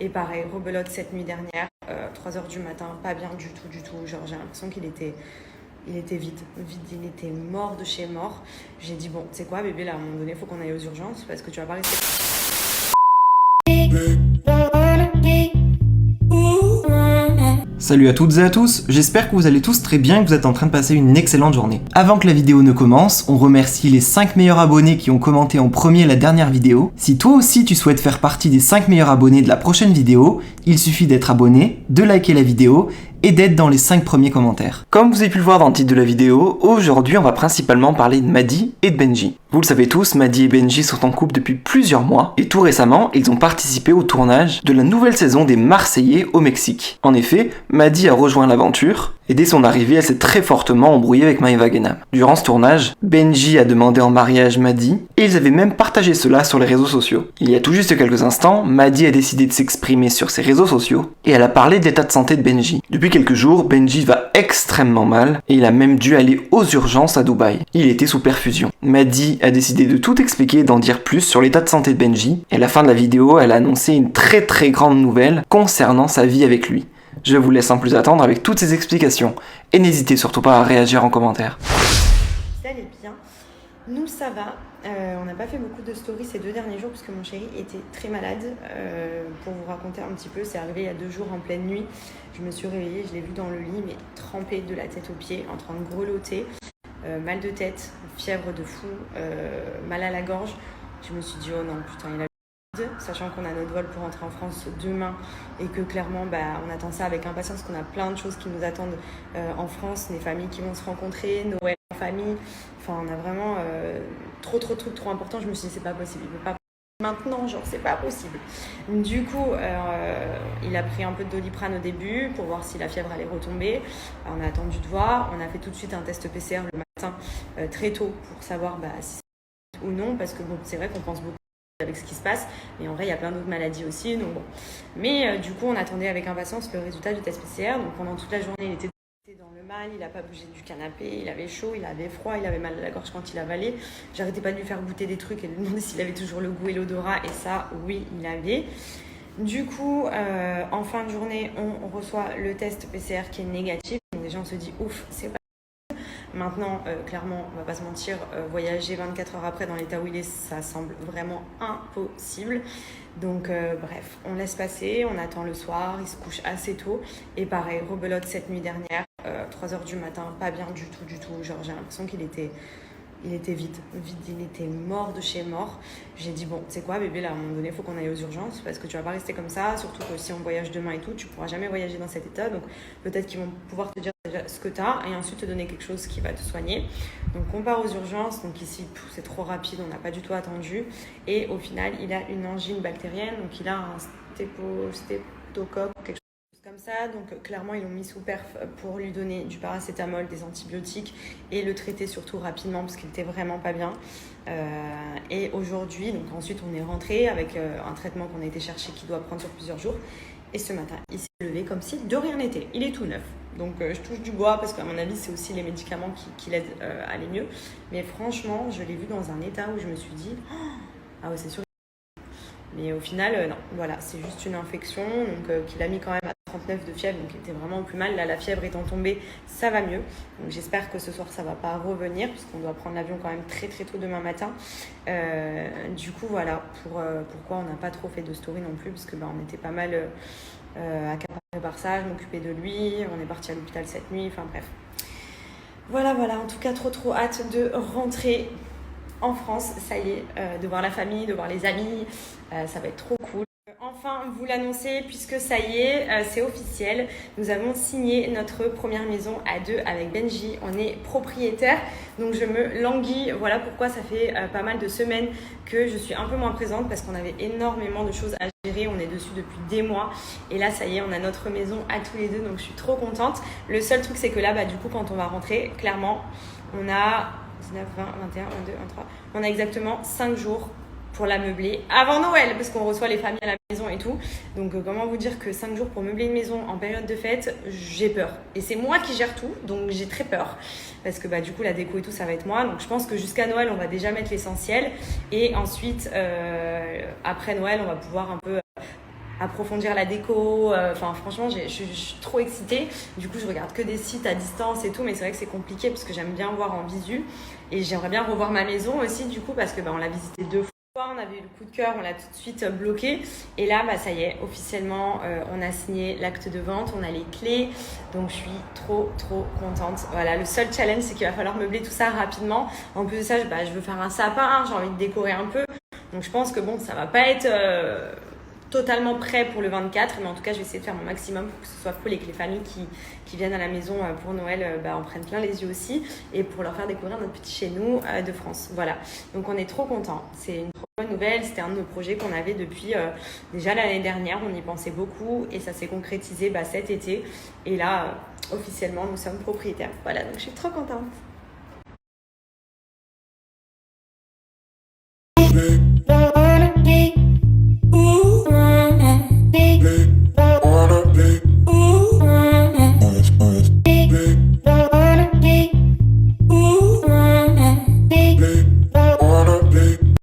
Et pareil, rebelote cette nuit dernière, 3 h du matin, pas bien du tout. Genre j'ai l'impression qu'il était vide, il était mort de chez mort. J'ai dit bon, tu sais quoi bébé, là à un moment donné, faut qu'on aille aux urgences parce que tu vas pas rester. Salut à toutes et à tous, j'espère que vous allez tous très bien et que vous êtes en train de passer une excellente journée. Avant que la vidéo ne commence, on remercie les 5 meilleurs abonnés qui ont commenté en premier la dernière vidéo. Si toi aussi tu souhaites faire partie des 5 meilleurs abonnés de la prochaine vidéo, il suffit d'être abonné, de liker la vidéo et d'être dans les 5 premiers commentaires. Comme vous avez pu le voir dans le titre de la vidéo, aujourd'hui on va principalement parler de Maddy et de Benji. Vous le savez tous, Maddy et Benji sont en couple depuis plusieurs mois et tout récemment, ils ont participé au tournage de la nouvelle saison des Marseillais au Mexique. En effet, Maddy a rejoint l'aventure et dès son arrivée, elle s'est très fortement embrouillée avec Maëva Guénam. Durant ce tournage, Benji a demandé en mariage Maddy et ils avaient même partagé cela sur les réseaux sociaux. Il y a tout juste quelques instants, Maddy a décidé de s'exprimer sur ses réseaux sociaux et elle a parlé de l'état de santé de Benji. Depuis quelques jours, Benji va extrêmement mal et il a même dû aller aux urgences à Dubaï. Il était sous perfusion. Maddy a décidé de tout expliquer et d'en dire plus sur l'état de santé de Benji et à la fin de la vidéo, elle a annoncé une très grande nouvelle concernant sa vie avec lui. Je vous laisse sans plus attendre avec toutes ces explications et n'hésitez surtout pas à réagir en commentaire. Ça allait bien, nous ça va. On n'a pas fait beaucoup de stories ces 2 derniers jours parce que mon chéri était très malade. Pour vous raconter un petit peu, c'est arrivé il y a 2 jours en pleine nuit. Je me suis réveillée, je l'ai vu dans le lit, mais trempé de la tête aux pieds, en train de grelotter, mal de tête, fièvre de fou, mal à la gorge. Je me suis dit oh non putain, il a sachant qu'on a notre vol pour rentrer en France demain et que clairement on attend ça avec impatience, qu'on a plein de choses qui nous attendent en France, des familles qui vont se rencontrer, Noël en famille, enfin on a vraiment trop de trucs trop importants. Je me suis dit c'est pas possible, il peut pas maintenant, genre c'est pas possible. Du coup il a pris un peu de Doliprane au début pour voir si la fièvre allait retomber. On a attendu de voir, on a fait tout de suite un test PCR le matin très tôt pour savoir si c'est ou non, parce que bon c'est vrai qu'on pense beaucoup avec ce qui se passe, mais en vrai il y a plein d'autres maladies aussi, donc bon. Mais du coup on attendait avec impatience le résultat du test PCR. Donc pendant toute la journée il était dans le mal, il n'a pas bougé du canapé, il avait chaud, il avait froid, il avait mal à la gorge quand il avalait. J'arrêtais pas de lui faire goûter des trucs et de lui demander s'il avait toujours le goût et l'odorat, et ça oui il avait. Du coup en fin de journée on reçoit le test PCR qui est négatif, donc déjà on se dit ouf, c'est pas. Maintenant, clairement, on va pas se mentir, voyager 24 heures après dans l'état où il est, ça semble vraiment impossible. Donc bref, on laisse passer, on attend le soir, il se couche assez tôt. Et pareil, rebelote cette nuit dernière, 3 h du matin, pas bien du tout. Genre j'ai l'impression qu'il était vide, il était mort de chez mort. J'ai dit bon, tu sais quoi bébé, là à un moment donné, faut qu'on aille aux urgences parce que tu vas pas rester comme ça, surtout que si on voyage demain et tout, tu pourras jamais voyager dans cet état. Donc peut-être qu'ils vont pouvoir te dire déjà ce que tu as et ensuite te donner quelque chose qui va te soigner. Donc on part aux urgences, donc ici c'est trop rapide, on n'a pas du tout attendu et au final il a une angine bactérienne, donc il a un streptocoque ou quelque chose comme ça. Donc clairement ils l'ont mis sous perf pour lui donner du paracétamol, des antibiotiques et le traiter surtout rapidement parce qu'il était vraiment pas bien. Et aujourd'hui, donc ensuite on est rentré avec un traitement qu'on a été chercher qui doit prendre sur plusieurs jours. Et ce matin, il s'est levé comme si de rien n'était. Il est tout neuf. Donc je touche du bois parce qu'à mon avis, c'est aussi les médicaments qui l'aident à aller mieux. Mais franchement, je l'ai vu dans un état où je me suis dit ah ouais, c'est sûr. Mais au final, non. Voilà, c'est juste une infection donc qu'il a mis quand même à 39 de fièvre. Donc il était vraiment au plus mal. Là, la fièvre étant tombée, ça va mieux. Donc j'espère que ce soir, ça va pas revenir puisqu'on doit prendre l'avion quand même très tôt demain matin. Du coup, voilà pourquoi on n'a pas trop fait de story non plus parce que on était pas mal accaparés par ça. Je m'occupais de lui. On est parti à l'hôpital cette nuit. Enfin bref. Voilà. En tout cas, trop hâte de rentrer en France, ça y est, de voir la famille, de voir les amis, ça va être trop cool. Enfin, vous l'annoncez puisque ça y est, c'est officiel. Nous avons signé notre première maison à 2 avec Benji. On est propriétaire, donc je me languis. Voilà pourquoi ça fait pas mal de semaines que je suis un peu moins présente parce qu'on avait énormément de choses à gérer. On est dessus depuis des mois et là, ça y est, on a notre maison à tous les deux, donc je suis trop contente. Le seul truc, c'est que là, du coup, quand on va rentrer, clairement, on a 19, 20, 21, 22, 23. On a exactement 5 jours pour la meubler avant Noël parce qu'on reçoit les familles à la maison et tout. Donc comment vous dire que 5 jours pour meubler une maison en période de fête, j'ai peur. Et c'est moi qui gère tout, donc j'ai très peur. Parce que du coup la déco et tout, ça va être moi. Donc je pense que jusqu'à Noël, on va déjà mettre l'essentiel. Et ensuite, après Noël, on va pouvoir un peu approfondir la déco. Enfin, franchement, je suis trop excitée. Du coup, je regarde que des sites à distance et tout, mais c'est vrai que c'est compliqué parce que j'aime bien voir en visu. Et j'aimerais bien revoir ma maison aussi, du coup, parce que on l'a visitée 2 fois. On avait eu le coup de cœur, on l'a tout de suite bloqué. Et là, ça y est, officiellement, on a signé l'acte de vente, on a les clés. Donc, je suis trop contente. Voilà, le seul challenge, c'est qu'il va falloir meubler tout ça rapidement. En plus de ça, je veux faire un sapin, j'ai envie de décorer un peu. Donc, je pense que ça va pas être totalement prêt pour le 24. Mais en tout cas, je vais essayer de faire mon maximum pour que ce soit cool et que les familles qui viennent à la maison pour Noël en prennent plein les yeux aussi. Et pour leur faire découvrir notre petit chez nous de France. Voilà. Donc, on est trop contents. C'est une bonne nouvelle, c'était un de nos projets qu'on avait depuis déjà l'année dernière, on y pensait beaucoup et ça s'est concrétisé cet été et là officiellement nous sommes propriétaires. Voilà, donc je suis trop contente.